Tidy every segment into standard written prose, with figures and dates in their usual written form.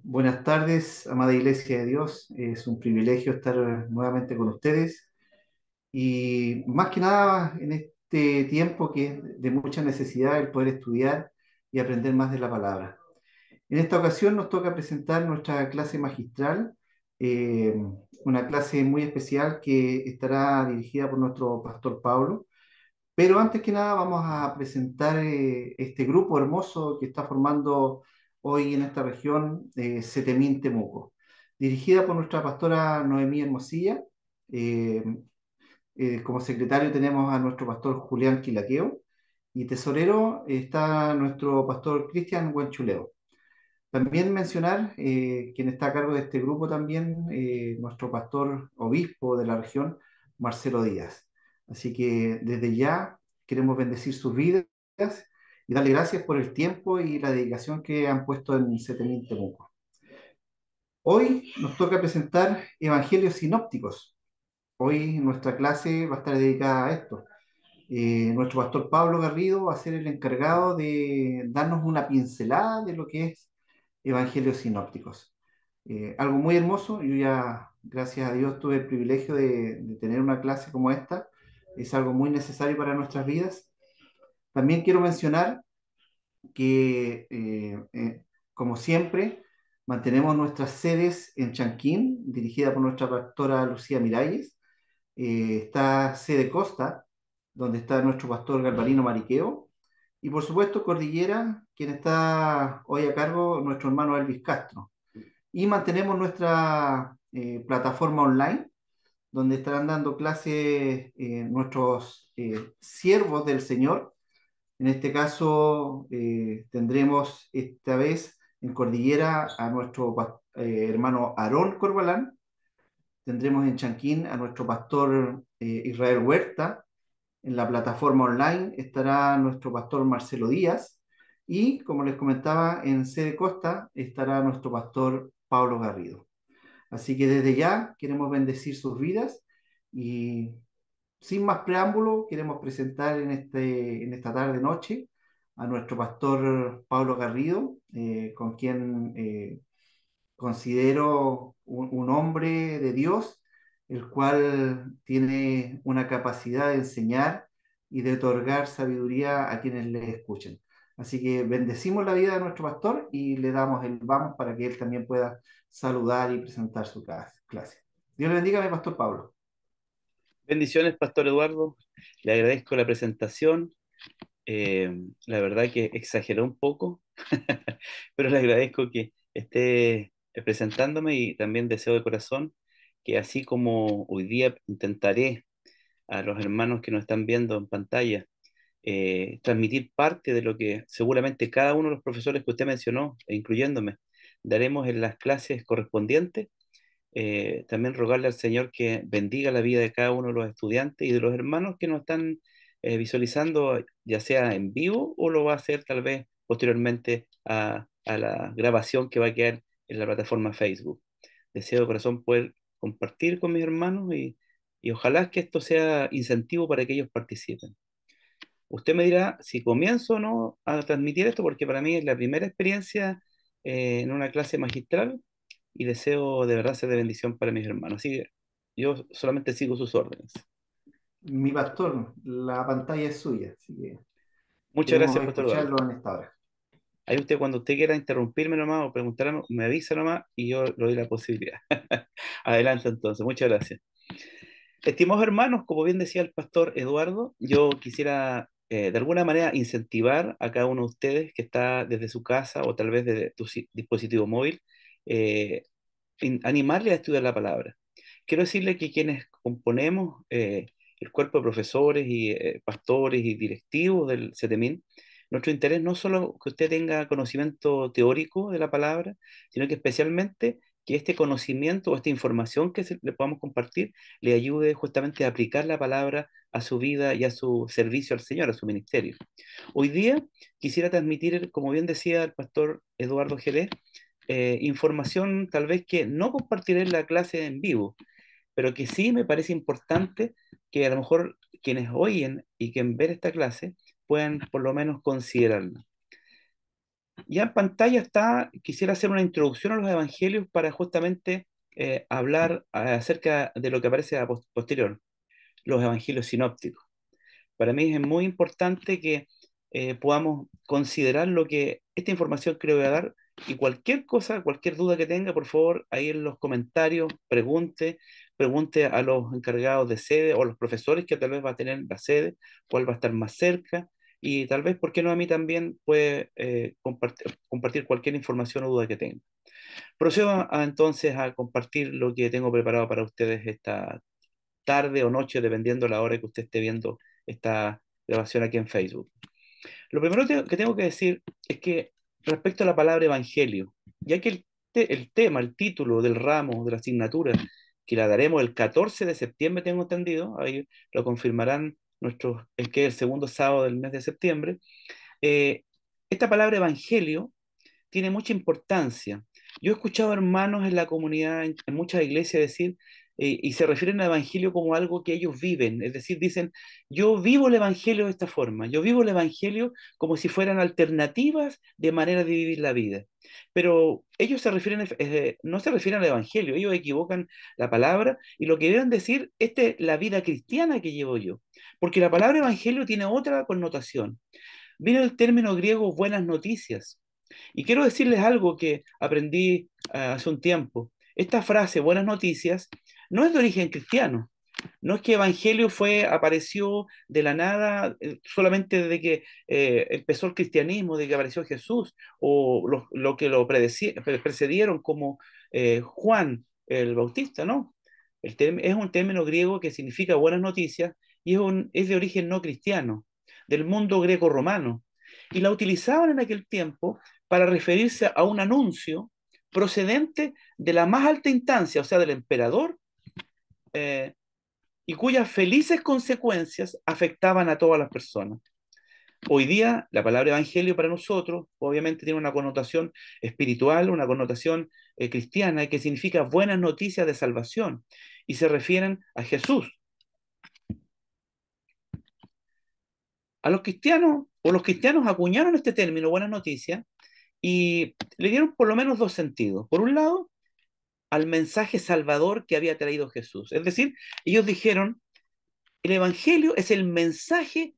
Buenas tardes, amada Iglesia de Dios. Es un privilegio estar nuevamente con ustedes y más que nada en este tiempo que es de mucha necesidad el poder estudiar y aprender más de la palabra. En esta ocasión nos toca presentar nuestra clase magistral, eh, una clase muy especial que estará dirigida por nuestro pastor Pablo. Pero antes que nada vamos a presentar este grupo hermoso que está formando hoy en esta región, Setemín Temuco, dirigida por nuestra pastora Noemí Hermosilla. Eh, como secretario tenemos a nuestro pastor Julián Quilaqueo y tesorero está nuestro pastor Cristian Huenchuleo. También mencionar quien está a cargo de este grupo también, nuestro pastor obispo de la región, Marcelo Díaz. Así que desde ya queremos bendecir sus vidas y darle gracias por el tiempo y la dedicación que han puesto en Setemín Temuco. Hoy nos toca presentar evangelios sinópticos. Hoy nuestra clase va a estar dedicada a esto. Nuestro pastor Pablo Garrido va a ser el encargado de darnos una pincelada de lo que es evangelios sinópticos. Algo muy hermoso, yo ya, gracias a Dios, tuve el privilegio de tener una clase como esta, es algo muy necesario para nuestras vidas. También quiero mencionar que, como siempre, mantenemos nuestras sedes en Chanquín, dirigida por nuestra pastora Lucía Miralles. Está sede Costa, donde está nuestro pastor Galvarino Mariqueo. Y por supuesto, Cordillera, quien está hoy a cargo, nuestro hermano Elvis Castro. Y mantenemos nuestra plataforma online, donde estarán dando clases nuestros siervos del Señor. En este caso, tendremos esta vez en Cordillera a nuestro hermano Aarón Corbalán. Tendremos en Chanquín a nuestro pastor Israel Huerta. En la plataforma online estará nuestro pastor Marcelo Díaz. Y como les comentaba, en sede Costa estará nuestro pastor Pablo Garrido. Así que desde ya queremos bendecir sus vidas y sin más preámbulo queremos presentar en esta tarde noche a nuestro pastor Pablo Garrido, con quien considero un hombre de Dios, el cual tiene una capacidad de enseñar y de otorgar sabiduría a quienes le escuchen. Así que bendecimos la vida de nuestro pastor y le damos el vamos para que él también pueda saludar y presentar su clase. Dios le bendiga a mi pastor Pablo. Bendiciones, Pastor Eduardo. Le agradezco la presentación. La verdad que exageró un poco, pero le agradezco que esté presentándome y también deseo de corazón que así como hoy día intentaré a los hermanos que nos están viendo en pantalla transmitir parte de lo que seguramente cada uno de los profesores que usted mencionó, e incluyéndome, daremos en las clases correspondientes. También rogarle al Señor que bendiga la vida de cada uno de los estudiantes y de los hermanos que nos están visualizando, ya sea en vivo o lo va a hacer tal vez posteriormente a la grabación que va a quedar en la plataforma Facebook. Deseo de corazón poder compartir con mis hermanos y ojalá que esto sea incentivo para que ellos participen. Usted me dirá si comienzo o no a transmitir esto, porque para mí es la primera experiencia en una clase magistral y deseo de verdad ser de bendición para mis hermanos. Así que yo solamente sigo sus órdenes. Mi pastor, la pantalla es suya, así que Muchas queremos gracias, Pastor Eduardo. escucharlo en esta hora. Ahí usted cuando usted quiera interrumpirme nomás o preguntarme, me avisa nomás y yo le doy la posibilidad. Adelante entonces, muchas gracias. Estimados hermanos, como bien decía el pastor Eduardo, yo quisiera de alguna manera incentivar a cada uno de ustedes que está desde su casa o tal vez desde tu dispositivo móvil, eh, animarle a estudiar la palabra. Quiero decirle que quienes componemos el cuerpo de profesores y pastores y directivos del CETEMIN, nuestro interés no solo que usted tenga conocimiento teórico de la palabra, sino que especialmente que este conocimiento o esta información que le podamos compartir le ayude justamente a aplicar la palabra a su vida y a su servicio al Señor, a su ministerio. Hoy día quisiera transmitir, como bien decía el pastor Eduardo Jerez, información tal vez que no compartiré en la clase en vivo, pero que sí me parece importante que a lo mejor quienes oyen y que en ver esta clase puedan por lo menos considerarla. Ya en pantalla está, quisiera hacer una introducción a los evangelios para justamente hablar acerca de lo que aparece a posterior, los evangelios sinópticos. Para mí es muy importante que podamos considerar lo que esta información que le voy a dar y cualquier cosa, cualquier duda que tenga, por favor, ahí en los comentarios, pregunte a los encargados de sede o a los profesores que tal vez va a tener la sede, cuál va a estar más cerca y tal vez, ¿por qué no a mí también puede compartir cualquier información o duda que tenga? Procedo entonces a compartir lo que tengo preparado para ustedes esta tarde o noche, dependiendo la hora que usted esté viendo esta grabación aquí en Facebook. Lo primero que tengo que decir es que respecto a la palabra evangelio, ya que el tema, el título del ramo, de la asignatura, que la daremos el 14 de septiembre, tengo entendido, ahí lo confirmarán nuestros, es que es el segundo sábado del mes de septiembre, eh, esta palabra evangelio tiene mucha importancia. Yo he escuchado hermanos en la comunidad, en muchas iglesias decir, y se refieren al evangelio como algo que ellos viven, es decir, dicen, yo vivo el evangelio de esta forma, yo vivo el evangelio como si fueran alternativas de manera de vivir la vida. Pero ellos se refieren, no se refieren al evangelio, ellos equivocan la palabra y lo que deben decir, esta es la vida cristiana que llevo yo, porque la palabra evangelio tiene otra connotación. Viene el término griego buenas noticias. Y quiero decirles algo que aprendí hace un tiempo. Esta frase, buenas noticias, no es de origen cristiano. No es que Evangelio apareció de la nada solamente desde que empezó el cristianismo, de que apareció Jesús, o lo que precedieron como Juan el Bautista, ¿no? Es un término griego que significa buenas noticias y es de origen no cristiano, del mundo greco-romano. Y la utilizaban en aquel tiempo para referirse a un anuncio procedente de la más alta instancia, o sea, del emperador, eh, y cuyas felices consecuencias afectaban a todas las personas. Hoy día, la palabra evangelio para nosotros, obviamente, tiene una connotación espiritual, una connotación cristiana, que significa buenas noticias de salvación, y se refieren a Jesús. A los cristianos, o los cristianos acuñaron este término, buenas noticias, y le dieron por lo menos dos sentidos. Por un lado, al mensaje salvador que había traído Jesús. Es decir, ellos dijeron, el Evangelio es el mensaje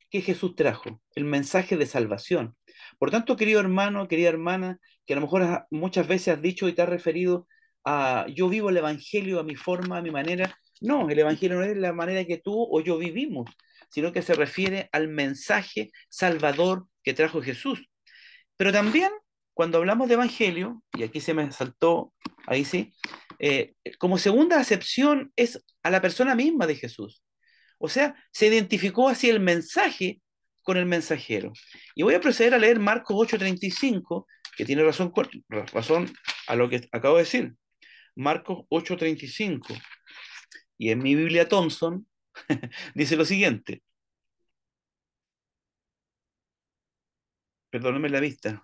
que Jesús trajo, el mensaje de salvación. Por tanto, querido hermano, querida hermana, que a lo mejor muchas veces has dicho y te has referido a yo vivo el Evangelio a mi forma, a mi manera. No, el Evangelio no es la manera que tú o yo vivimos, sino que se refiere al mensaje salvador que trajo Jesús. Pero también, cuando hablamos de evangelio, y aquí se me saltó, ahí sí, como segunda acepción es a la persona misma de Jesús. O sea, se identificó así el mensaje con el mensajero. Y voy a proceder a leer Marcos 8:35, que tiene razón a lo que acabo de decir. Marcos 8:35. Y en mi Biblia Thompson dice lo siguiente. Perdónenme la vista.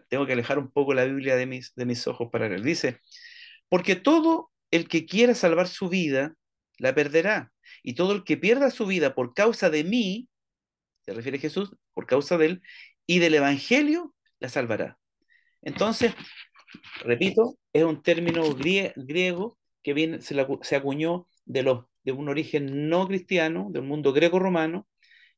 Tengo que alejar un poco la Biblia de mis ojos para leer. Dice, porque todo el que quiera salvar su vida, la perderá. Y todo el que pierda su vida por causa de mí, se refiere a Jesús, por causa de él, y del Evangelio, la salvará. Entonces, repito, es un término griego que se acuñó de un origen no cristiano, del mundo greco-romano,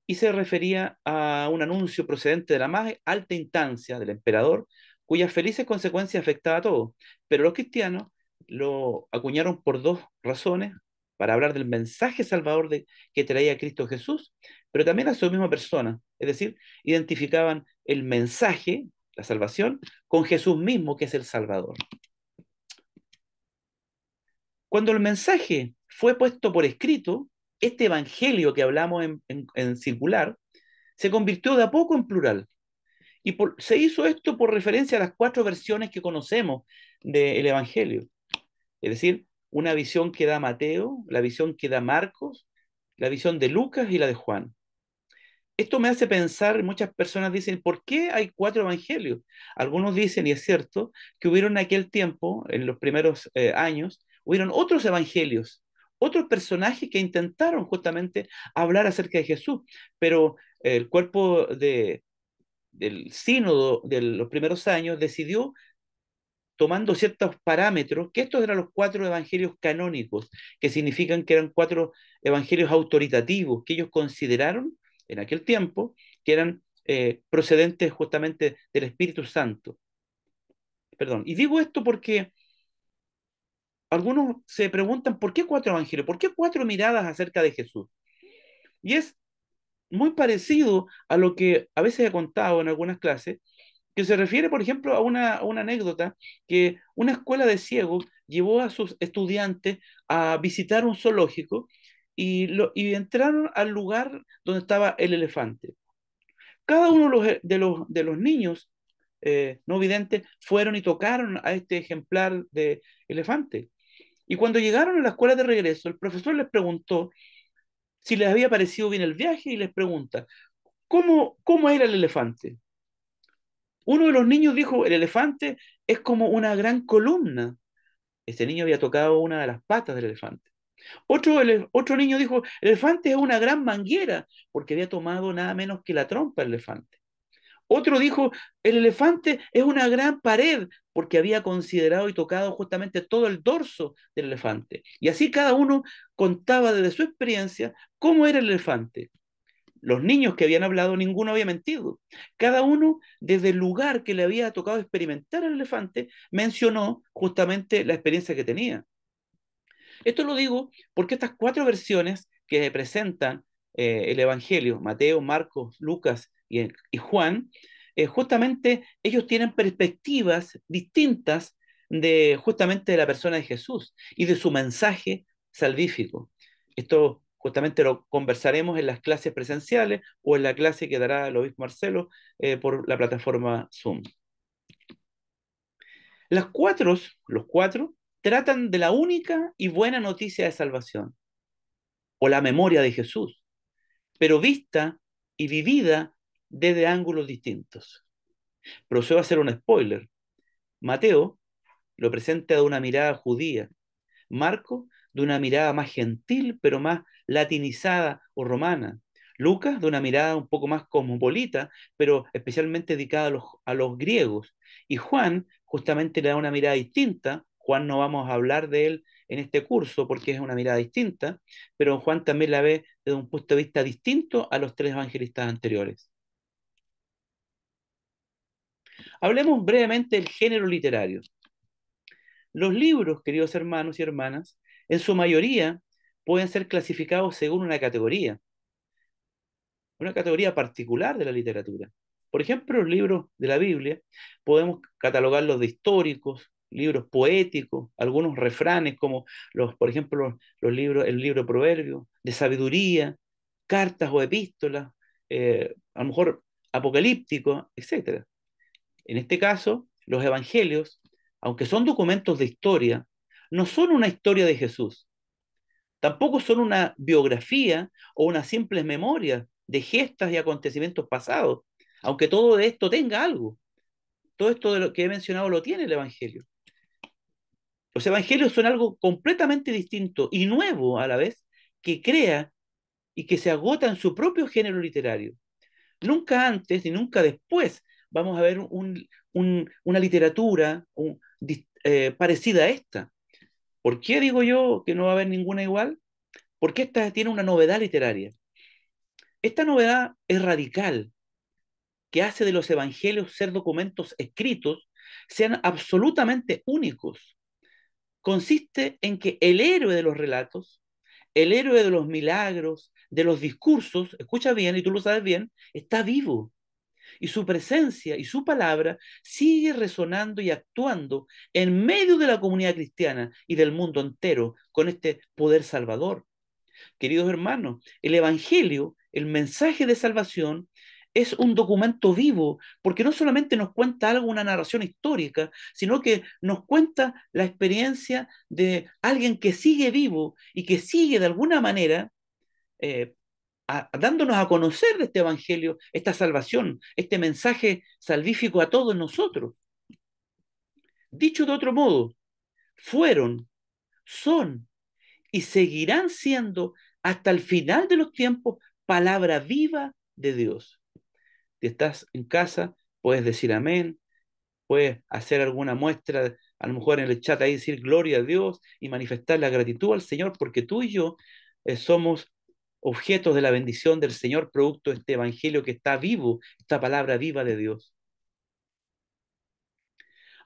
y se refería a un anuncio procedente de la más alta instancia del emperador, cuyas felices consecuencias afectaba a todos. Pero los cristianos lo acuñaron por dos razones, para hablar del mensaje salvador que traía Cristo Jesús, pero también a su misma persona. Es decir, identificaban el mensaje, la salvación, con Jesús mismo, que es el Salvador. Cuando el mensaje fue puesto por escrito, este evangelio que hablamos en circular, se convirtió de a poco en plural. Y se hizo esto por referencia a las cuatro versiones que conocemos del Evangelio. Es decir, una visión que da Mateo, la visión que da Marcos, la visión de Lucas y la de Juan. Esto me hace pensar, muchas personas dicen, ¿por qué hay cuatro evangelios? Algunos dicen, y es cierto, que hubieron en aquel tiempo, en los primeros años, hubieron otros evangelios, otros personajes que intentaron justamente hablar acerca de Jesús, pero el cuerpo del sínodo de los primeros años, decidió, tomando ciertos parámetros, que estos eran los cuatro evangelios canónicos, que significan que eran cuatro evangelios autoritativos, que ellos consideraron en aquel tiempo que eran procedentes justamente del Espíritu Santo. Perdón. Y digo esto porque algunos se preguntan, ¿por qué cuatro evangelios? ¿Por qué cuatro miradas acerca de Jesús? Y es muy parecido a lo que a veces he contado en algunas clases, que se refiere, por ejemplo, a una anécdota que una escuela de ciegos llevó a sus estudiantes a visitar un zoológico y entraron al lugar donde estaba el elefante. Cada uno de los niños no videntes fueron y tocaron a este ejemplar de elefante. Y cuando llegaron a la escuela de regreso, el profesor les preguntó si les había parecido bien el viaje y les pregunta, cómo era el elefante? Uno de los niños dijo, el elefante es como una gran columna. Ese niño había tocado una de las patas del elefante. Otro niño dijo, el elefante es una gran manguera, porque había tomado nada menos que la trompa del elefante. Otro dijo, el elefante es una gran pared, porque había considerado y tocado justamente todo el dorso del elefante. Y así cada uno contaba desde su experiencia cómo era el elefante. Los niños que habían hablado, ninguno había mentido. Cada uno, desde el lugar que le había tocado experimentar al elefante, mencionó justamente la experiencia que tenía. Esto lo digo porque estas cuatro versiones que presentan el Evangelio, Mateo, Marcos, Lucas y Juan, justamente ellos tienen perspectivas distintas de justamente de la persona de Jesús y de su mensaje salvífico. Esto justamente lo conversaremos en las clases presenciales o en la clase que dará el obispo Marcelo por la plataforma Zoom. Los cuatro tratan de la única y buena noticia de salvación, o la memoria de Jesús, pero vista y vivida desde ángulos distintos. Procedo a hacer un spoiler. Mateo lo presenta de una mirada judía, Marco de una mirada más gentil, pero más latinizada o romana. Lucas de una mirada un poco más cosmopolita, pero especialmente dedicada a los griegos. Y Juan justamente le da una mirada distinta. Juan no vamos a hablar de él en este curso porque es una mirada distinta, pero Juan también la ve desde un punto de vista distinto a los tres evangelistas anteriores. Hablemos brevemente del género literario. Los libros, queridos hermanos y hermanas, en su mayoría pueden ser clasificados según una categoría particular de la literatura. Por ejemplo, los libros de la Biblia podemos catalogarlos de históricos, libros poéticos, algunos refranes como por ejemplo, los libros, el libro Proverbios, de sabiduría, cartas o epístolas, a lo mejor apocalípticos, etcétera. En este caso, los evangelios, aunque son documentos de historia, no son una historia de Jesús, tampoco son una biografía o una simple memoria de gestas y acontecimientos pasados, aunque todo esto tenga algo. Todo esto de lo que he mencionado lo tiene el Evangelio. Los Evangelios son algo completamente distinto y nuevo a la vez, que crea y que se agota en su propio género literario. Nunca antes ni nunca después vamos a ver una literatura parecida a esta. ¿Por qué digo yo que no va a haber ninguna igual? Porque esta tiene una novedad literaria. Esta novedad es radical, que hace de los evangelios ser documentos escritos, sean absolutamente únicos. Consiste en que el héroe de los relatos, el héroe de los milagros, de los discursos, escucha bien y tú lo sabes bien, está vivo. Y su presencia y su palabra sigue resonando y actuando en medio de la comunidad cristiana y del mundo entero con este poder salvador. Queridos hermanos, el Evangelio, el mensaje de salvación, es un documento vivo, porque no solamente nos cuenta algo, una narración histórica, sino que nos cuenta la experiencia de alguien que sigue vivo y que sigue de alguna manera eh, dándonos a conocer de este Evangelio, esta salvación, este mensaje salvífico a todos nosotros. Dicho de otro modo, fueron, son y seguirán siendo hasta el final de los tiempos palabra viva de Dios. Si estás en casa, puedes decir amén, puedes hacer alguna muestra, a lo mejor en el chat ahí decir gloria a Dios y manifestar la gratitud al Señor, porque tú y yo somos objetos de la bendición del Señor, producto de este evangelio que está vivo, esta palabra viva de Dios.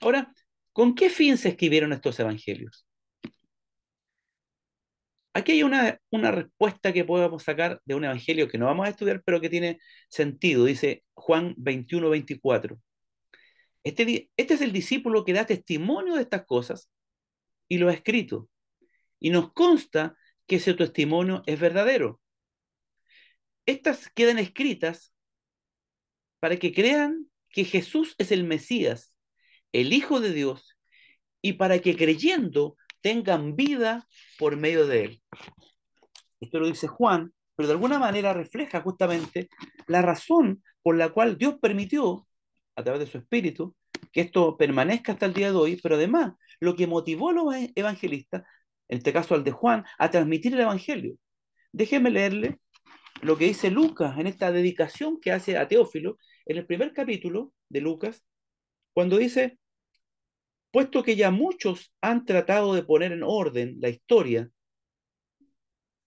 Ahora, ¿con qué fin se escribieron estos evangelios? Aquí hay una respuesta que podemos sacar de un evangelio que no vamos a estudiar, pero que tiene sentido. Dice Juan 21:24. Este es el discípulo que da testimonio de estas cosas y lo ha escrito. Y nos consta que ese testimonio es verdadero. Estas quedan escritas para que crean que Jesús es el Mesías, el Hijo de Dios, y para que creyendo tengan vida por medio de él. Esto lo dice Juan, pero de alguna manera refleja justamente la razón por la cual Dios permitió, a través de su Espíritu, que esto permanezca hasta el día de hoy, pero además lo que motivó a los evangelistas, en este caso al de Juan, a transmitir el Evangelio. Déjeme leerle lo que dice Lucas en esta dedicación que hace a Teófilo en el primer capítulo de Lucas, cuando dice, puesto que ya muchos han tratado de poner en orden la historia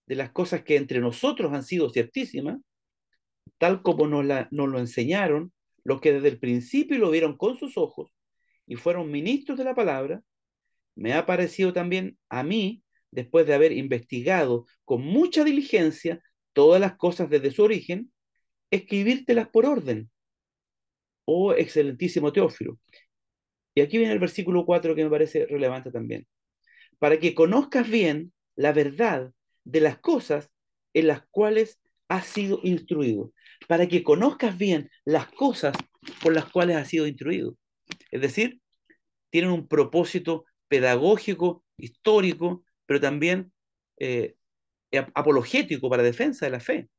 de las cosas que entre nosotros han sido ciertísimas, tal como nos lo enseñaron los que desde el principio lo vieron con sus ojos y fueron ministros de la palabra, me ha parecido también a mí, después de haber investigado con mucha diligencia todas las cosas desde su origen, escribírtelas por orden, oh excelentísimo Teófilo. Y aquí viene el versículo 4 que me parece relevante también. Para que conozcas bien la verdad de las cosas en las cuales has sido instruido. Para que conozcas bien las cosas por las cuales has sido instruido. Es decir, tienen un propósito pedagógico, histórico, pero también eh, apologético para defensa de la fe.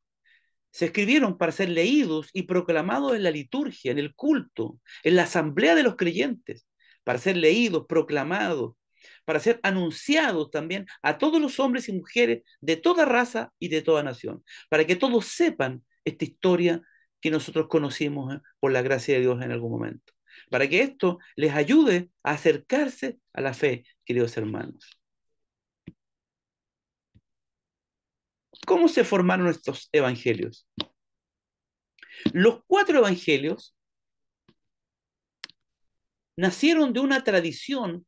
Se escribieron para ser leídos y proclamados en la liturgia, en el culto, en la asamblea de los creyentes, para ser leídos, proclamados, para ser anunciados también a todos los hombres y mujeres de toda raza y de toda nación, para que todos sepan esta historia que nosotros conocimos por la gracia de Dios en algún momento, para que esto les ayude a acercarse a la fe, queridos hermanos. ¿Cómo se formaron estos evangelios? Los 4 evangelios nacieron de una tradición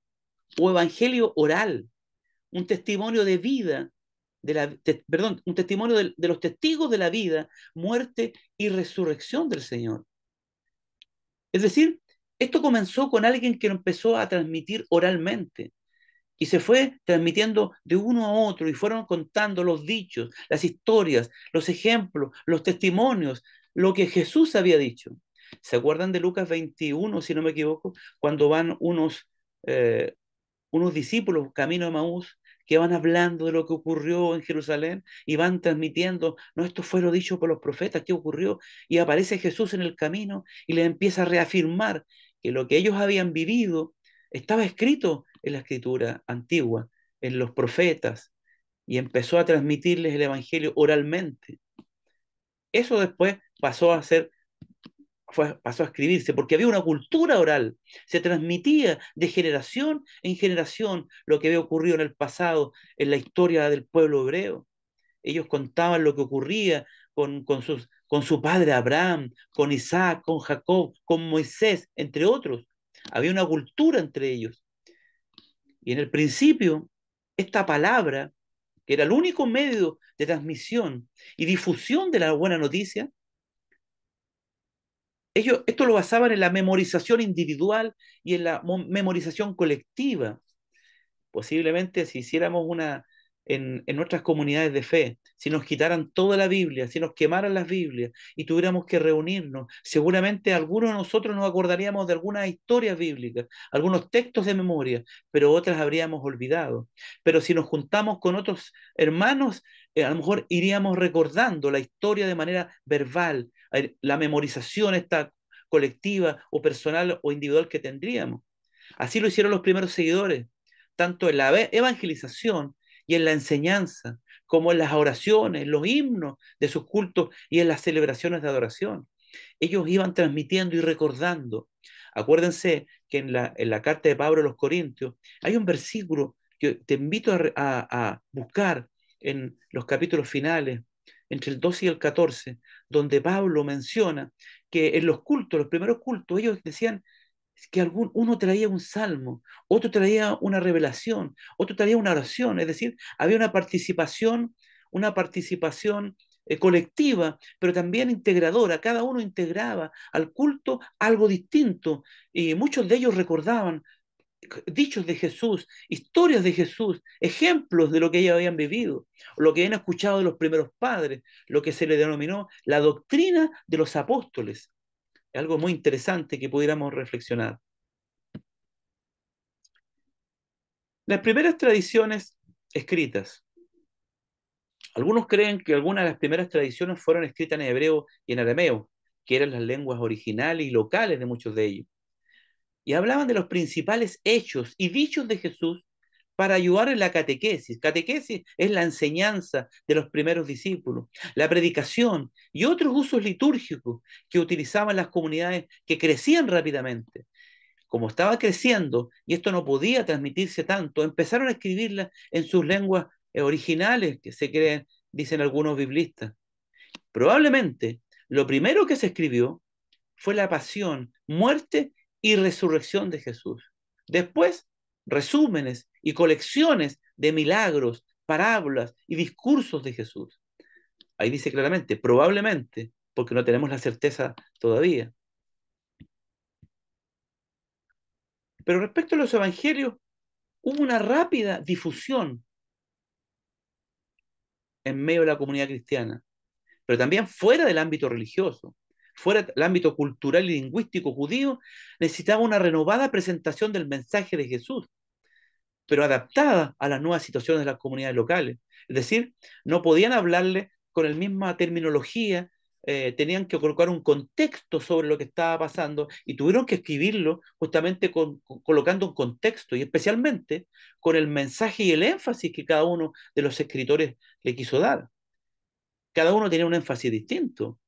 o evangelio oral, un testimonio de vida, perdón, un testimonio de los testigos de la vida, muerte y resurrección del Señor. Es decir, esto comenzó con alguien que lo empezó a transmitir oralmente y se fue transmitiendo de uno a otro y fueron contando los dichos, las historias, los ejemplos, los testimonios, lo que Jesús había dicho. ¿Se acuerdan de Lucas 21, si no me equivoco, cuando van eh, unos discípulos camino a Maús que van hablando de lo que ocurrió en Jerusalén y van transmitiendo, no, esto fue lo dicho por los profetas, ¿qué ocurrió? Y aparece Jesús en el camino y les empieza a reafirmar que lo que ellos habían vivido estaba escrito en la escritura antigua, en los profetas, y empezó a transmitirles el Evangelio oralmente. Eso después pasó a escribirse, porque había una cultura oral, se transmitía de generación en generación lo que había ocurrido en el pasado, en la historia del pueblo hebreo. Ellos contaban lo que ocurría con su padre Abraham, con Isaac, con Jacob, con Moisés, entre otros. Había una cultura entre ellos. Y en el principio, esta palabra, que era el único medio de transmisión y difusión de la buena noticia, ellos esto lo basaban en la memorización individual y en la memorización colectiva. Posiblemente si hiciéramos en nuestras comunidades de fe, si nos quitaran toda la Biblia, si nos quemaran las Biblias y tuviéramos que reunirnos, seguramente algunos de nosotros nos acordaríamos de algunas historias bíblicas, algunos textos de memoria, pero otras habríamos olvidado. Pero si nos juntamos con otros hermanos, a lo mejor iríamos recordando la historia de manera verbal, la memorización esta colectiva o personal o individual que tendríamos. Así lo hicieron los primeros seguidores, tanto en la evangelización y en la enseñanza, como en las oraciones, los himnos de sus cultos y en las celebraciones de adoración. ellos iban transmitiendo y recordando. Acuérdense que en la carta de Pablo a los Corintios hay un versículo que te invito a buscar en los capítulos finales, entre el 12 y el 14, donde Pablo menciona que en los cultos, los primeros cultos, ellos decían que uno traía un salmo, otro traía una revelación, otro traía una oración, es decir, había una participación colectiva, pero también integradora. Cada uno integraba al culto algo distinto y muchos de ellos recordaban dichos de Jesús, historias de Jesús, ejemplos de lo que ellos habían vivido, lo que habían escuchado de los primeros padres, lo que se le denominó la doctrina de los apóstoles. Algo muy interesante que pudiéramos reflexionar. Las primeras tradiciones escritas. Algunos creen que algunas de las primeras tradiciones fueron escritas en hebreo y en arameo, que eran las lenguas originales y locales de muchos de ellos. Y hablaban de los principales hechos y dichos de Jesús para ayudar en la catequesis. Catequesis es la enseñanza de los primeros discípulos, la predicación y otros usos litúrgicos que utilizaban las comunidades que crecían rápidamente. Como estaba creciendo y esto no podía transmitirse tanto, empezaron a escribirla en sus lenguas originales, que se creen, dicen algunos biblistas. Probablemente lo primero que se escribió fue la pasión, muerte y resurrección de Jesús. Después, resúmenes y colecciones de milagros, parábolas y discursos de Jesús. Ahí dice claramente, probablemente, porque no tenemos la certeza todavía. Pero respecto a los evangelios, hubo una rápida difusión en medio de la comunidad cristiana, pero también fuera del ámbito religioso, fuera del ámbito cultural y lingüístico judío, necesitaba una renovada presentación del mensaje de Jesús, pero adaptada a las nuevas situaciones de las comunidades locales. Es decir, no podían hablarle con la misma terminología, tenían que colocar un contexto sobre lo que estaba pasando y tuvieron que escribirlo justamente colocando un contexto y especialmente con el mensaje y el énfasis que cada uno de los escritores le quiso dar. Cada uno tenía un énfasis distinto.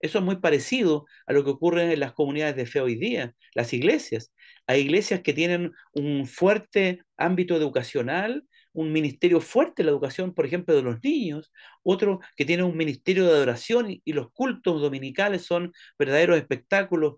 Eso es muy parecido a lo que ocurre en las comunidades de fe hoy día, las iglesias. Hay iglesias que tienen un fuerte ámbito educacional, un ministerio fuerte en la educación, por ejemplo, de los niños, otro que tiene un ministerio de adoración y los cultos dominicales son verdaderos espectáculos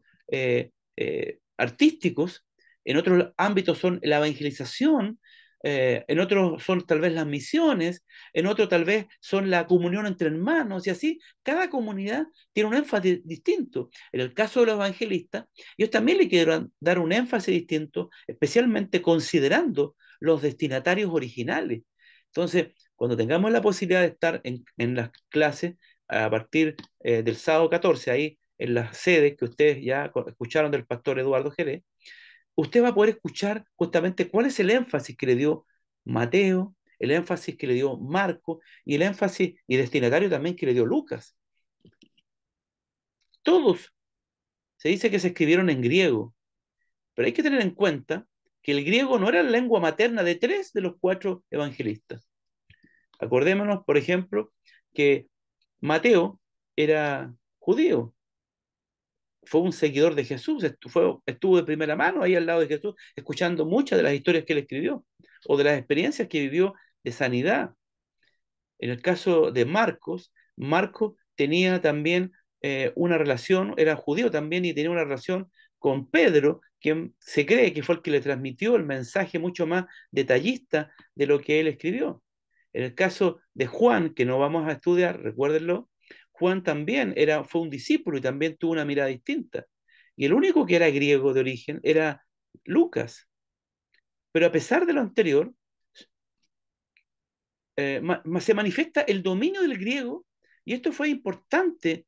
artísticos. En otros ámbitos son la evangelización, en otros son tal vez las misiones, en otro tal vez son la comunión entre hermanos y así. Cada comunidad tiene un énfasis distinto. En el caso de los evangelistas, ellos también le quieren dar un énfasis distinto, especialmente considerando los destinatarios originales. Entonces, cuando tengamos la posibilidad de estar en las clases a partir del sábado 14, ahí en las sedes que ustedes ya escucharon del pastor Eduardo Jerez, usted va a poder escuchar justamente cuál es el énfasis que le dio Mateo, el énfasis que le dio Marco y el énfasis y destinatario también que le dio Lucas. Todos se dice que se escribieron en griego, pero hay que tener en cuenta que el griego no era la lengua materna de 3 de los 4 evangelistas. Acordémonos, por ejemplo, que Mateo era judío, fue un seguidor de Jesús, estuvo de primera mano ahí al lado de Jesús, escuchando muchas de las historias que él escribió o de las experiencias que vivió de sanidad. En el caso de Marcos, Marcos tenía también una relación, era judío también y tenía una relación con Pedro, quien se cree que fue el que le transmitió el mensaje mucho más detallista de lo que él escribió. En el caso de Juan, que no vamos a estudiar, recuérdenlo, Juan también fue un discípulo y también tuvo una mirada distinta. Y el único que era griego de origen era Lucas. Pero a pesar de lo anterior, se manifiesta el dominio del griego y esto fue importante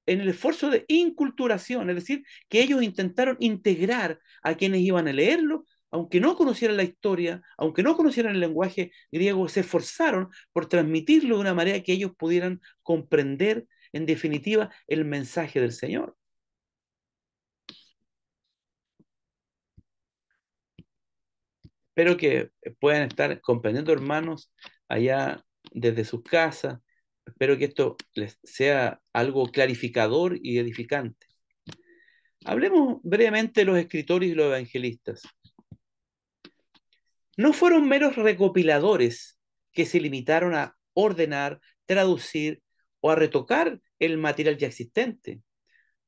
en el esfuerzo de inculturación, es decir, que ellos intentaron integrar a quienes iban a leerlo, aunque no conocieran la historia, aunque no conocieran el lenguaje griego, se esforzaron por transmitirlo de una manera que ellos pudieran comprender, en definitiva, el mensaje del Señor. Espero que puedan estar comprendiendo, hermanos, allá desde sus casas, Espero que esto les sea algo clarificador y edificante. Hablemos brevemente de los escritores y los evangelistas. No fueron meros recopiladores que se limitaron a ordenar, traducir o a retocar el material ya existente.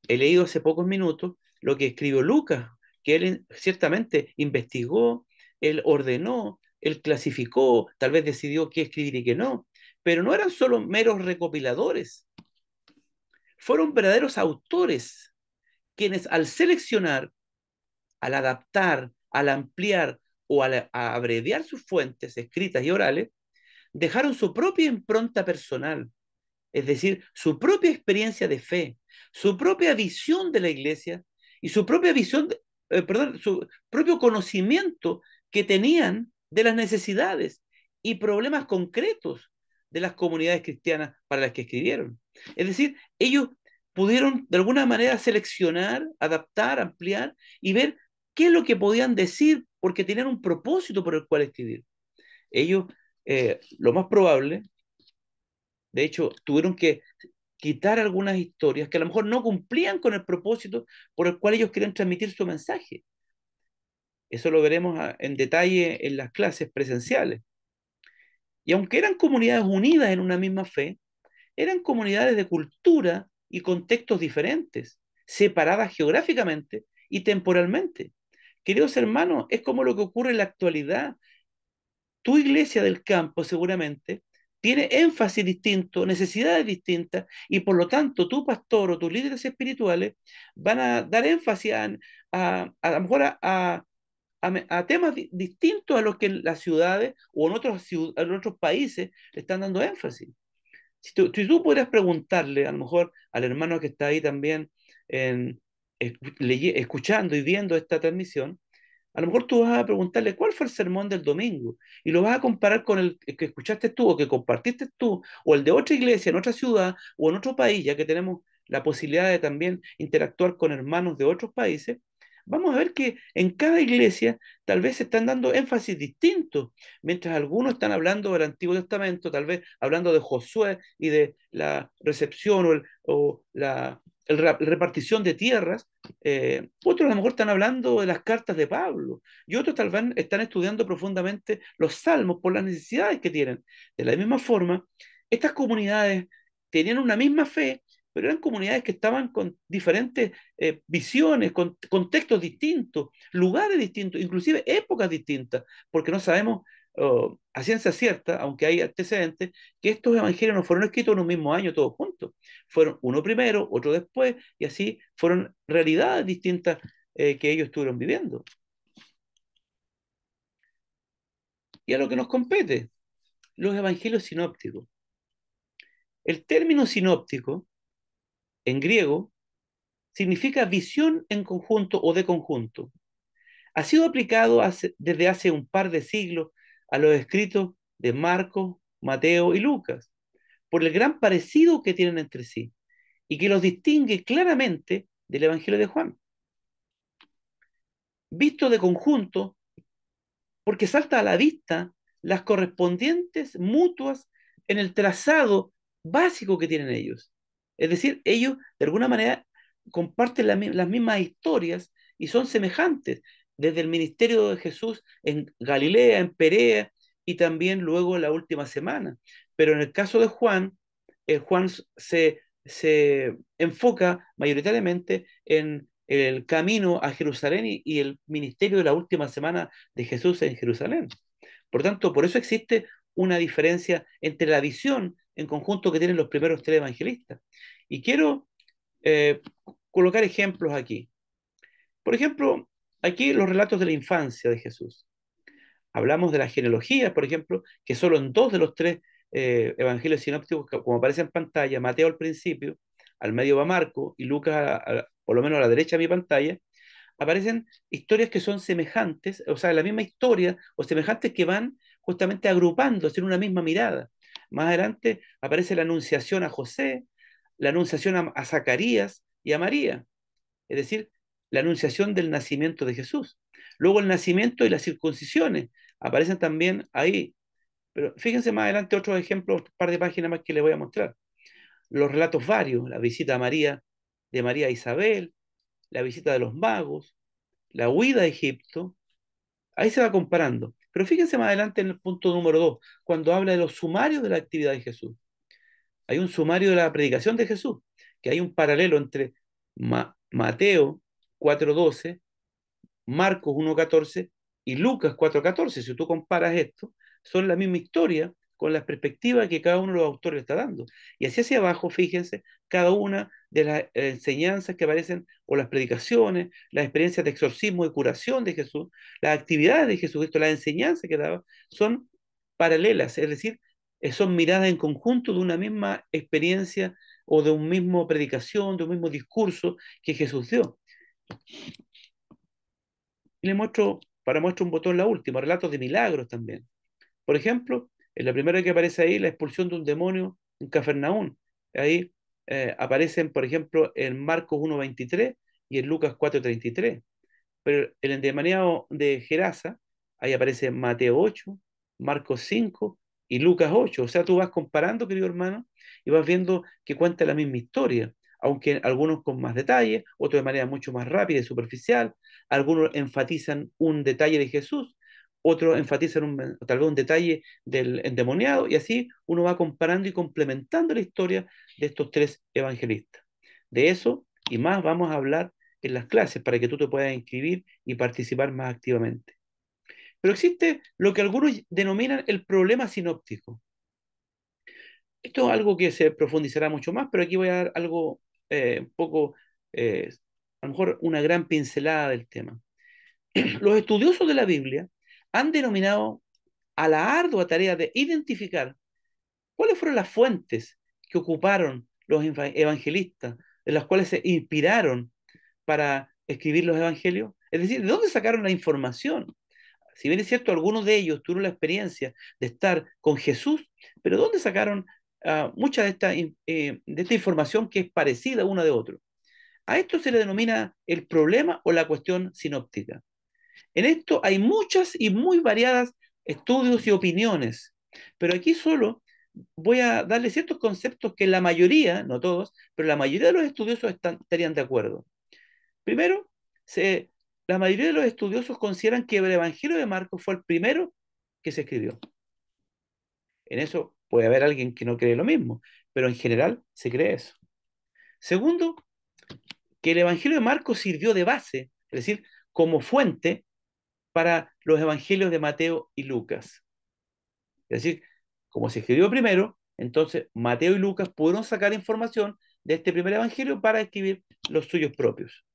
He leído hace pocos minutos lo que escribió Lucas, que él ciertamente investigó, él ordenó, él clasificó, tal vez decidió qué escribir y qué no, pero no eran solo meros recopiladores, fueron verdaderos autores quienes al seleccionar, al adaptar, al ampliar o a abreviar sus fuentes escritas y orales, dejaron su propia impronta personal, es decir, su propia experiencia de fe, su propia visión de la iglesia y su propia visión, perdón, su propio conocimiento que tenían de las necesidades y problemas concretos de las comunidades cristianas para las que escribieron. Es decir, ellos pudieron de alguna manera seleccionar, adaptar, ampliar y ver qué es lo que podían decir porque tenían un propósito por el cual escribir. Ellos, lo más probable, de hecho, tuvieron que quitar algunas historias que a lo mejor no cumplían con el propósito por el cual ellos querían transmitir su mensaje. Eso lo veremos en detalle en las clases presenciales. Y aunque eran comunidades unidas en una misma fe, eran comunidades de cultura y contextos diferentes, separadas geográficamente y temporalmente. Queridos hermanos, es como lo que ocurre en la actualidad. Tu iglesia del campo seguramente tiene énfasis distinto, necesidades distintas, y por lo tanto tu pastor o tus líderes espirituales van a dar énfasis a lo mejor a temas distintos a los que en las ciudades o en otros países le están dando énfasis. Si tú pudieras preguntarle a lo mejor al hermano que está ahí también en, escuchando y viendo esta transmisión, a lo mejor tú vas a preguntarle cuál fue el sermón del domingo y lo vas a comparar con el que escuchaste tú o que compartiste tú o el de otra iglesia en otra ciudad o en otro país, ya que tenemos la posibilidad de también interactuar con hermanos de otros países. Vamos a ver que en cada iglesia tal vez se están dando énfasis distintos, mientras algunos están hablando del Antiguo Testamento, tal vez hablando de Josué y de la recepción o la repartición de tierras. Otros a lo mejor están hablando de las cartas de Pablo y otros tal vez están estudiando profundamente los salmos por las necesidades que tienen. De la misma forma, estas comunidades tenían una misma fe, pero eran comunidades que estaban con diferentes visiones, con contextos distintos, lugares distintos, inclusive épocas distintas, porque no sabemos a ciencia cierta, aunque hay antecedentes, que estos evangelios no fueron escritos en un mismo año todos juntos. Fueron uno primero, otro después, y así fueron realidades distintas que ellos estuvieron viviendo. Y a lo que nos compete, los evangelios sinópticos. El término sinóptico, en griego, significa visión en conjunto o de conjunto. Ha sido aplicado desde hace un par de siglos a los escritos de Marcos, Mateo y Lucas, por el gran parecido que tienen entre sí y que los distingue claramente del Evangelio de Juan. Visto de conjunto, porque salta a la vista las correspondientes mutuas en el trazado básico que tienen ellos. Es decir, ellos de alguna manera comparten las mismas historias y son semejantes, desde el ministerio de Jesús en Galilea, en Perea y también luego en la última semana. Pero en el caso de Juan, Juan se enfoca mayoritariamente en el camino a Jerusalén y el ministerio de la última semana de Jesús en Jerusalén. Por tanto, por eso existe una diferencia entre la visión en conjunto que tienen los primeros tres evangelistas. Y quiero eh, colocar ejemplos aquí. Por ejemplo, aquí los relatos de la infancia de Jesús. Hablamos de la genealogía, por ejemplo, que solo en dos de los tres evangelios sinópticos, como aparece en pantalla, Mateo al principio, al medio va Marco y Lucas, por lo menos a la derecha de mi pantalla, aparecen historias que son semejantes, o sea, la misma historia, o semejantes que van justamente agrupándose en una misma mirada. Más adelante aparece la anunciación a José, la anunciación a Zacarías y a María, es decir, la anunciación del nacimiento de Jesús. Luego el nacimiento y las circuncisiones aparecen también ahí, Pero fíjense más adelante otros ejemplos, un par de páginas más que les voy a mostrar. Los relatos varios, la visita a María, de María a Isabel, la visita de los magos, la huida a Egipto, ahí se va comparando. Pero fíjense más adelante en el punto número 2, cuando habla de los sumarios de la actividad de Jesús. Hay un sumario de la predicación de Jesús, que hay un paralelo entre Mateo 4:12, Marcos 1:14 y Lucas 4:14. Si tú comparas esto, son la misma historia con la perspectiva que cada uno de los autores está dando. Y así hacia abajo, fíjense, cada una de las enseñanzas que aparecen, o las predicaciones, las experiencias de exorcismo y curación de Jesús, las actividades de Jesucristo, las enseñanzas que daba, son paralelas, es decir, son miradas en conjunto de una misma experiencia o de un mismo predicación, de un mismo discurso que Jesús dio. Y le muestro, para muestra un botón la última, relatos de milagros también. Por ejemplo, en la primera que aparece ahí, la expulsión de un demonio en Cafarnaún. Ahí aparecen, por ejemplo, en Marcos 1:23 y en Lucas 4:33. Pero el endemoniado de Gerasa, ahí aparece Mateo 8, Marcos 5 y Lucas 8. O sea, tú vas comparando, querido hermano, y vas viendo que cuenta la misma historia, aunque algunos con más detalle, otros de manera mucho más rápida y superficial. Algunos enfatizan un detalle de Jesús, otros enfatizan tal vez un detalle del endemoniado, y así uno va comparando y complementando la historia de estos tres evangelistas. De eso y más vamos a hablar en las clases para que tú te puedas inscribir y participar más activamente. Pero existe lo que algunos denominan el problema sinóptico. Esto es algo que se profundizará mucho más, pero aquí voy a dar algo un poco, eh, a lo mejor una gran pincelada del tema. Los estudiosos de la Biblia han denominado a la ardua tarea de identificar cuáles fueron las fuentes que ocuparon los evangelistas, de las cuales se inspiraron para escribir los evangelios. Es decir, ¿de dónde sacaron la información? Si bien es cierto, algunos de ellos tuvieron la experiencia de estar con Jesús, pero ¿dónde sacaron mucha de esta información que es parecida una de otra? A esto se le denomina el problema o la cuestión sinóptica. En esto hay muchas y muy variadas estudios y opiniones, pero aquí solo voy a darle ciertos conceptos que la mayoría, no todos, pero la mayoría de los estudiosos estarían de acuerdo. Primero, se, la mayoría de los estudiosos consideran que el Evangelio de Marcos fue el primero que se escribió. En eso puede haber alguien que no cree lo mismo, pero en general se cree eso. Segundo, que el Evangelio de Marcos sirvió de base, es decir, como fuente para los Evangelios de Mateo y Lucas. Es decir, como se escribió primero, entonces Mateo y Lucas pudieron sacar información de este primer Evangelio para escribir los suyos propios.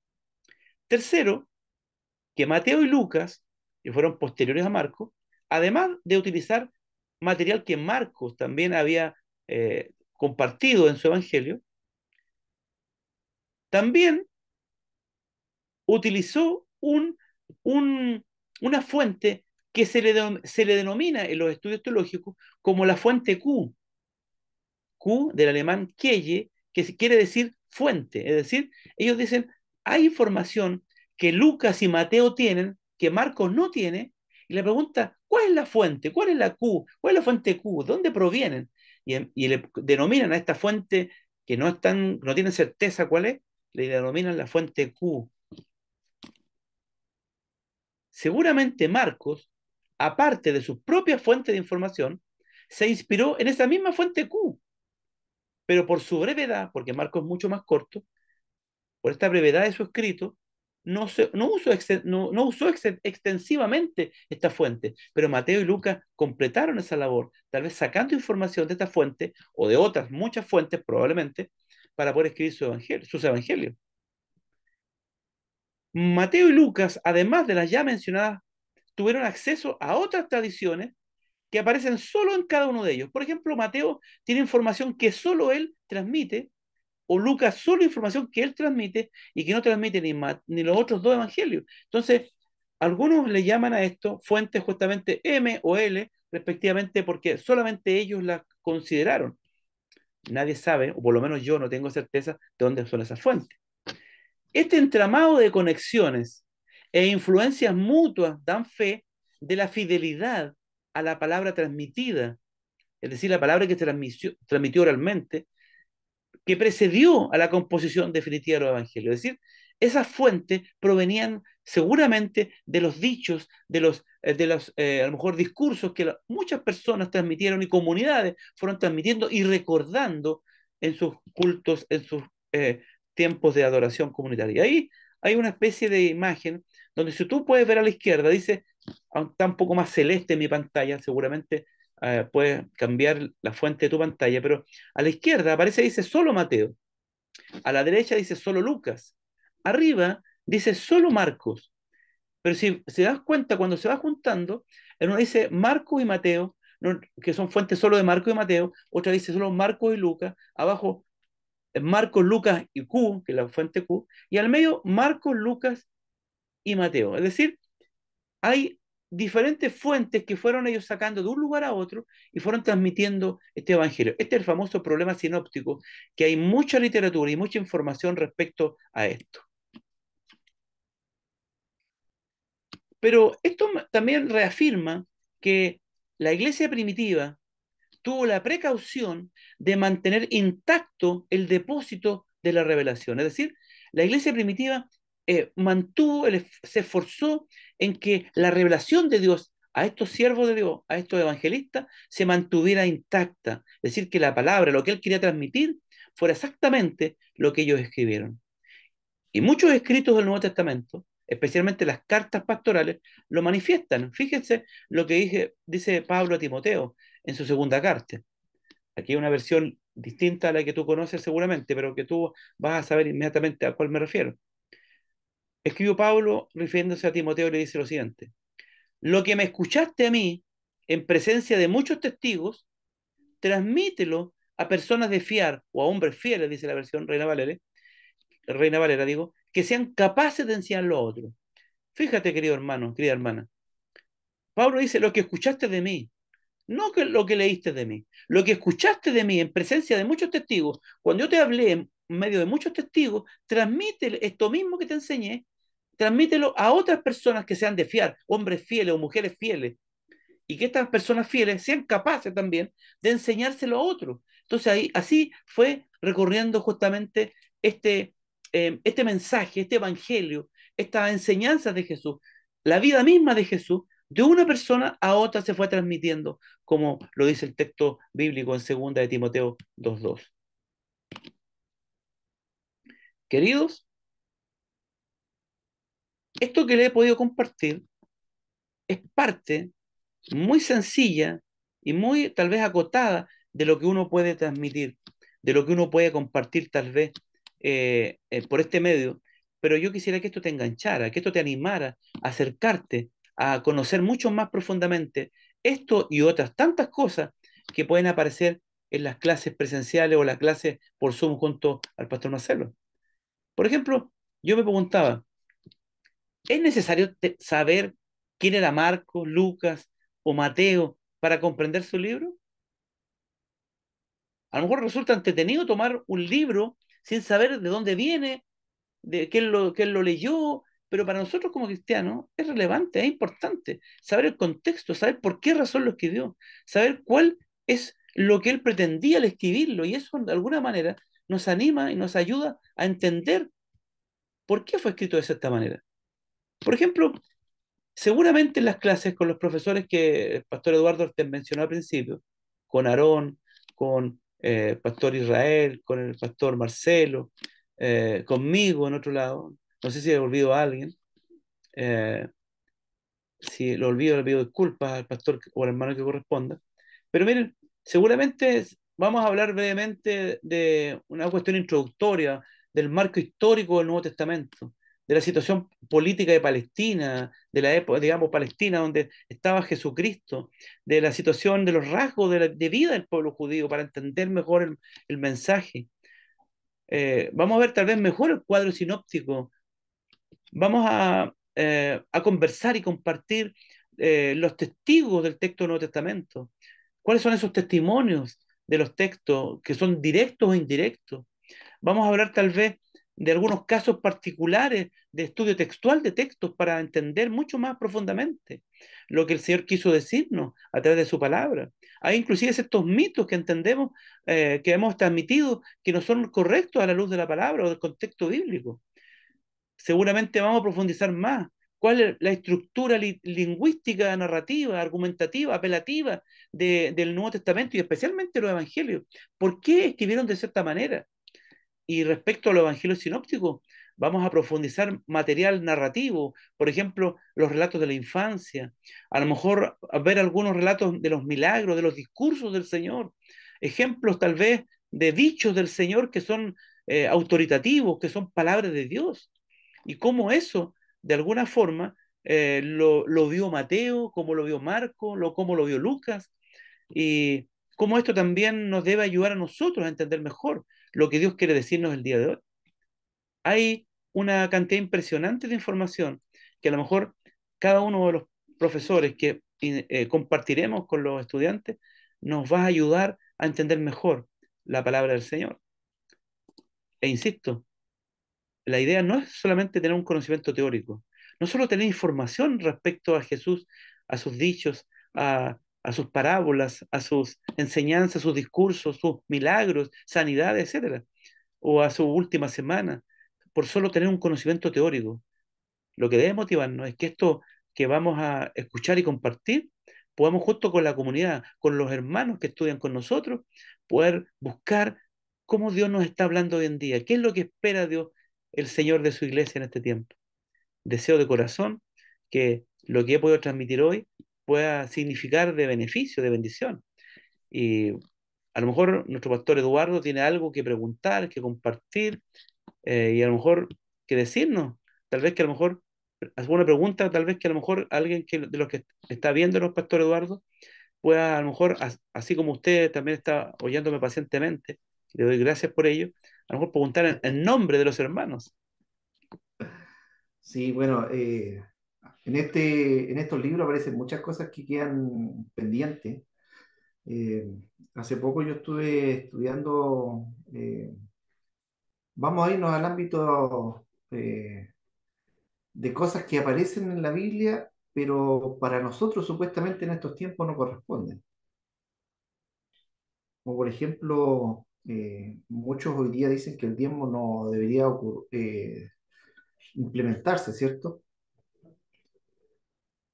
Tercero, que Mateo y Lucas, que fueron posteriores a Marcos, además de utilizar material que Marcos también había compartido en su evangelio, también utilizó un, una fuente que se le denomina en los estudios teológicos como la fuente Q, Q del alemán Quelle, que quiere decir fuente. Es decir, ellos dicen, hay información que Lucas y Mateo tienen, que Marcos no tiene, y le pregunta, ¿cuál es la fuente? ¿Cuál es la Q? ¿Cuál es la fuente Q? ¿Dónde provienen? Y le denominan a esta fuente que no tienen certeza cuál es, le denominan la fuente Q. Seguramente Marcos, aparte de su propia fuente de información, se inspiró en esa misma fuente Q, pero por su brevedad, porque Marcos es mucho más corto, por esta brevedad de su escrito, no usó extensivamente esta fuente, pero Mateo y Lucas completaron esa labor, tal vez sacando información de esta fuente o de otras muchas fuentes probablemente, para poder escribir sus evangelios. Mateo y Lucas, además de las ya mencionadas, tuvieron acceso a otras tradiciones que aparecen solo en cada uno de ellos. Por ejemplo, Mateo tiene información que solo él transmite, o Lucas solo información que él transmite y que no transmite ni los otros dos evangelios. Entonces, algunos le llaman a esto fuentes justamente M o L, respectivamente, porque solamente ellos las consideraron. Nadie sabe, o por lo menos yo no tengo certeza de dónde son esas fuentes. Este entramado de conexiones e influencias mutuas dan fe de la fidelidad a la palabra transmitida, es decir, la palabra que se transmitió oralmente, que precedió a la composición definitiva de los evangelios. Es decir, esas fuentes provenían seguramente de los dichos, a lo mejor discursos que muchas personas transmitieron y comunidades fueron transmitiendo y recordando en sus cultos, en sus tiempos de adoración comunitaria. Ahí hay una especie de imagen donde si tú puedes ver a la izquierda, dice, aunque está un poco más celeste en mi pantalla, seguramente puedes cambiar la fuente de tu pantalla, pero a la izquierda aparece, dice solo Mateo. A la derecha dice solo Lucas. Arriba dice solo Marcos. Pero si se das cuenta, cuando se va juntando, en uno dice Marcos y Mateo, no, que son fuentes solo de Marcos y Mateo, otra dice solo Marcos y Lucas, abajo Marcos, Lucas y Q, que es la fuente Q, y al medio Marcos, Lucas y Mateo. Es decir, hay diferentes fuentes que fueron ellos sacando de un lugar a otro y fueron transmitiendo este evangelio. Este es el famoso problema sinóptico, que hay mucha literatura y mucha información respecto a esto. Pero esto también reafirma que la iglesia primitiva tuvo la precaución de mantener intacto el depósito de la revelación. Es decir, la iglesia primitiva se esforzó en que la revelación de Dios a estos siervos de Dios, a estos evangelistas, se mantuviera intacta. Es decir, que la palabra, lo que él quería transmitir, fuera exactamente lo que ellos escribieron. Y muchos escritos del Nuevo Testamento, especialmente las cartas pastorales, lo manifiestan. Fíjense lo que dice Pablo a Timoteo en su segunda carta. Aquí hay una versión distinta a la que tú conoces seguramente, pero que tú vas a saber inmediatamente a cuál me refiero. Escribió Pablo refiriéndose a Timoteo y le dice lo siguiente: lo que me escuchaste a mí en presencia de muchos testigos, transmítelo a personas de fiar o a hombres fieles, dice la versión Reina Valera, digo, que sean capaces de enseñarlo a otros. Fíjate, querido hermano, querida hermana, Pablo dice lo que escuchaste de mí, no que lo que leíste de mí, lo que escuchaste de mí en presencia de muchos testigos. Cuando yo te hablé en medio de muchos testigos, transmite esto mismo que te enseñé, transmítelo a otras personas que sean de fiar, hombres fieles o mujeres fieles, y que estas personas fieles sean capaces también de enseñárselo a otros. Entonces ahí, así fue recorriendo justamente este mensaje, este evangelio, esta enseñanza de Jesús, la vida misma de Jesús, de una persona a otra se fue transmitiendo, como lo dice el texto bíblico en 2 de Timoteo 2:2. Queridos, esto que le he podido compartir es parte muy sencilla y muy tal vez acotada de lo que uno puede transmitir, de lo que uno puede compartir tal vez por este medio. Pero yo quisiera que esto te enganchara, que esto te animara a acercarte, a conocer mucho más profundamente esto y otras tantas cosas que pueden aparecer en las clases presenciales o las clases por Zoom junto al pastor Marcelo. Por ejemplo, yo me preguntaba, ¿es necesario saber quién era Marcos, Lucas o Mateo para comprender su libro? A lo mejor resulta entretenido tomar un libro sin saber de dónde viene, de quién lo leyó, pero para nosotros como cristianos es relevante, es importante saber el contexto, saber por qué razón lo escribió, saber cuál es lo que él pretendía al escribirlo, y eso de alguna manera nos anima y nos ayuda a entender por qué fue escrito de esta manera. Por ejemplo, seguramente en las clases con los profesores que el pastor Eduardo te mencionó al principio, con Aarón, con el pastor Israel, con el pastor Marcelo, conmigo en otro lado, no sé si he olvidado a alguien, eh, si lo olvido, le pido disculpas al pastor o al hermano que corresponda, pero miren, seguramente vamos a hablar brevemente de una cuestión introductoria del marco histórico del Nuevo Testamento, de la situación política de Palestina, de la época, digamos, Palestina, donde estaba Jesucristo, de la situación de los rasgos de vida del pueblo judío, para entender mejor el mensaje. Vamos a ver tal vez mejor el cuadro sinóptico. Vamos a conversar y compartir los testigos del texto del Nuevo Testamento. ¿Cuáles son esos testimonios de los textos que son directos o indirectos? Vamos a hablar tal vez de algunos casos particulares de estudio textual de textos para entender mucho más profundamente lo que el Señor quiso decirnos a través de su palabra. Hay inclusive estos mitos que entendemos, que hemos transmitido, que no son correctos a la luz de la palabra o del contexto bíblico. Seguramente vamos a profundizar más. ¿Cuál es la estructura lingüística, narrativa, argumentativa, apelativa del Nuevo Testamento y especialmente los Evangelios? ¿Por qué escribieron de cierta manera? Y respecto a los Evangelios sinópticos, vamos a profundizar material narrativo, por ejemplo, los relatos de la infancia, a lo mejor a ver algunos relatos de los milagros, de los discursos del Señor, ejemplos tal vez de dichos del Señor que son autoritativos, que son palabras de Dios y cómo eso, de alguna forma, lo vio Mateo, cómo lo vio Marco, cómo lo vio Lucas, y cómo esto también nos debe ayudar a nosotros a entender mejor lo que Dios quiere decirnos el día de hoy. Hay una cantidad impresionante de información que a lo mejor cada uno de los profesores que compartiremos con los estudiantes nos va a ayudar a entender mejor la palabra del Señor. E insisto, la idea no es solamente tener un conocimiento teórico, no solo tener información respecto a Jesús, a sus dichos, a sus parábolas, a sus enseñanzas, sus discursos, sus milagros, sanidades, etcétera, o a su última semana, por solo tener un conocimiento teórico. Lo que debe motivarnos es que esto que vamos a escuchar y compartir, podamos justo con la comunidad, con los hermanos que estudian con nosotros, poder buscar cómo Dios nos está hablando hoy en día, qué es lo que espera Dios, el Señor de su iglesia en este tiempo. Deseo de corazón que lo que he podido transmitir hoy pueda significar de beneficio, de bendición. Y a lo mejor nuestro pastor Eduardo tiene algo que preguntar, que compartir, y a lo mejor que decirnos, tal vez que a lo mejor alguna pregunta, tal vez que a lo mejor alguien de los que está viéndonos, Pastor Eduardo, pueda a lo mejor, así como usted también está oyéndome pacientemente, le doy gracias por ello, a lo mejor preguntar en nombre de los hermanos. Sí, bueno, en estos libros aparecen muchas cosas que quedan pendientes. Eh, Hace poco yo estuve estudiando, vamos a irnos al ámbito de cosas que aparecen en la Biblia, pero para nosotros supuestamente en estos tiempos no corresponden. Como por ejemplo, muchos hoy día dicen que el diezmo no debería implementarse, ¿cierto?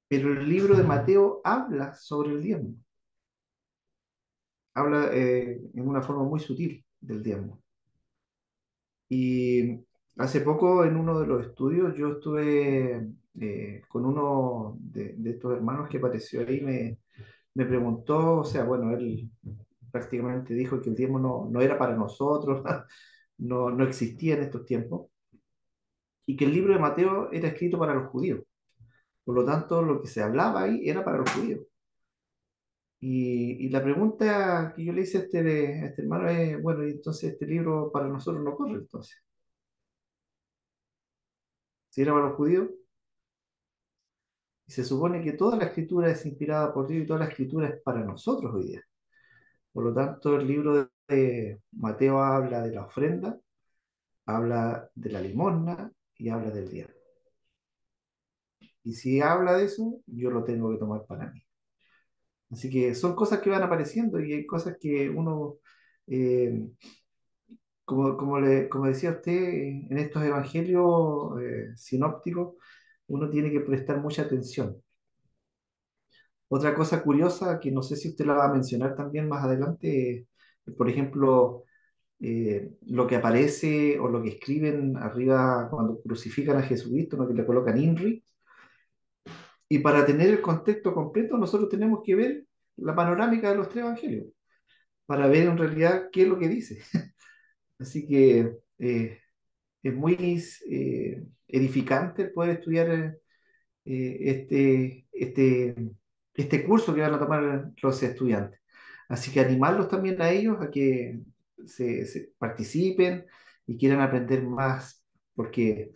Pero el libro de Mateo habla sobre el diezmo, habla en una forma muy sutil del diezmo. Y hace poco en uno de los estudios yo estuve con uno de estos hermanos que apareció ahí, me preguntó, o sea, bueno, él prácticamente dijo que el diezmo no era para nosotros, no existía en estos tiempos, y que el libro de Mateo era escrito para los judíos. Por lo tanto, lo que se hablaba ahí era para los judíos. Y la pregunta que yo le hice a este hermano es, bueno, y entonces este libro para nosotros no corre, entonces. Si era para los judíos, y se supone que toda la escritura es inspirada por Dios y toda la escritura es para nosotros hoy día. Por lo tanto, el libro de Mateo habla de la ofrenda, habla de la limosna y habla del diezmo. Y si habla de eso, yo lo tengo que tomar para mí. Así que son cosas que van apareciendo y hay cosas que uno, eh, como decía usted, en estos evangelios sinópticos, uno tiene que prestar mucha atención. Otra cosa curiosa, que no sé si usted la va a mencionar también más adelante, por ejemplo, lo que aparece o lo que escriben arriba cuando crucifican a Jesucristo, lo que le colocan INRI, y para tener el contexto completo nosotros tenemos que ver la panorámica de los tres evangelios, para ver en realidad qué es lo que dice. Así que es muy edificante el poder estudiar este curso que van a tomar los estudiantes. Así que animarlos también a ellos a que se participen y quieran aprender más, porque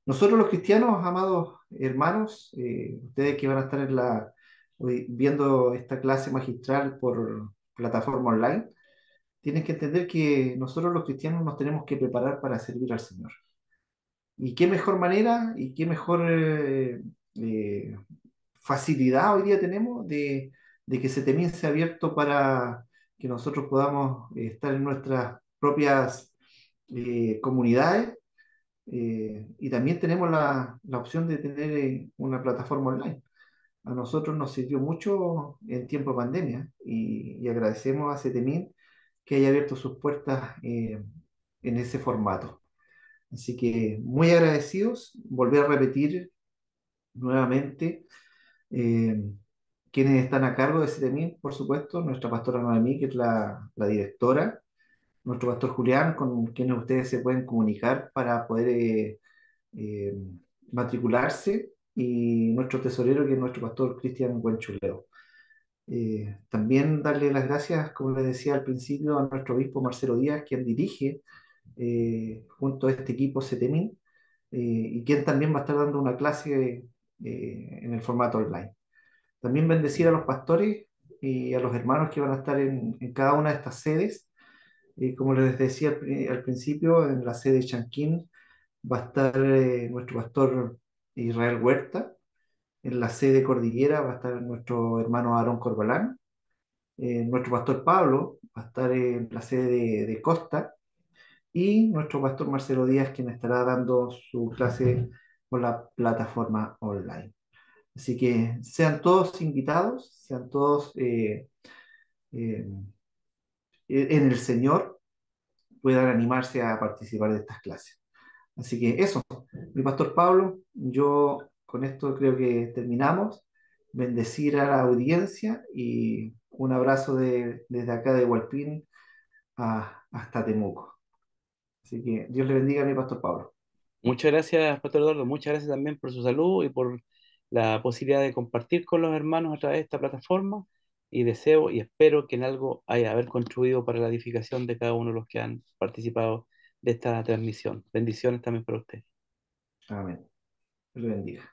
nosotros los cristianos, amados hermanos, ustedes que van a estar hoy viendo esta clase magistral por plataforma online, tienen que entender que nosotros los cristianos nos tenemos que preparar para servir al Señor. Y qué mejor manera y qué mejor eh, facilidad hoy día tenemos de que Setemín sea abierto para que nosotros podamos estar en nuestras propias comunidades, y también tenemos la opción de tener una plataforma online. A nosotros nos sirvió mucho en tiempo de pandemia y agradecemos a Setemín que haya abierto sus puertas en ese formato. Así que muy agradecidos, volver a repetir nuevamente eh, quienes están a cargo de CETEMIN, por supuesto, nuestra pastora Noemí, que es la directora, nuestro pastor Julián, con quienes ustedes se pueden comunicar para poder eh, matricularse, y nuestro tesorero, que es nuestro pastor Cristian Buenchuleo. También darle las gracias, como les decía al principio, a nuestro obispo Marcelo Díaz, quien dirige junto a este equipo CETEMIN, y quien también va a estar dando una clase en el formato online. También bendecir a los pastores y a los hermanos que van a estar en cada una de estas sedes. Como les decía al principio, en la sede Chanquín va a estar nuestro pastor Israel Huerta. En la sede Cordillera va a estar nuestro hermano Aarón Corbalán. Nuestro pastor Pablo va a estar en la sede de Costa. Y nuestro pastor Marcelo Díaz, quien estará dando su clase por la plataforma online. Así que sean todos invitados, sean todos eh, en el Señor, puedan animarse a participar de estas clases. Así que eso, mi pastor Pablo, yo con esto creo que terminamos. Bendecir a la audiencia y un abrazo desde acá de Hualpín hasta Temuco. Así que Dios le bendiga a mi pastor Pablo. Muchas gracias, Pastor Eduardo. Muchas gracias también por su salud y por la posibilidad de compartir con los hermanos a través de esta plataforma. Y deseo y espero que en algo haya haber contribuido para la edificación de cada uno de los que han participado de esta transmisión. Bendiciones también para usted. Amén. Dios le bendiga.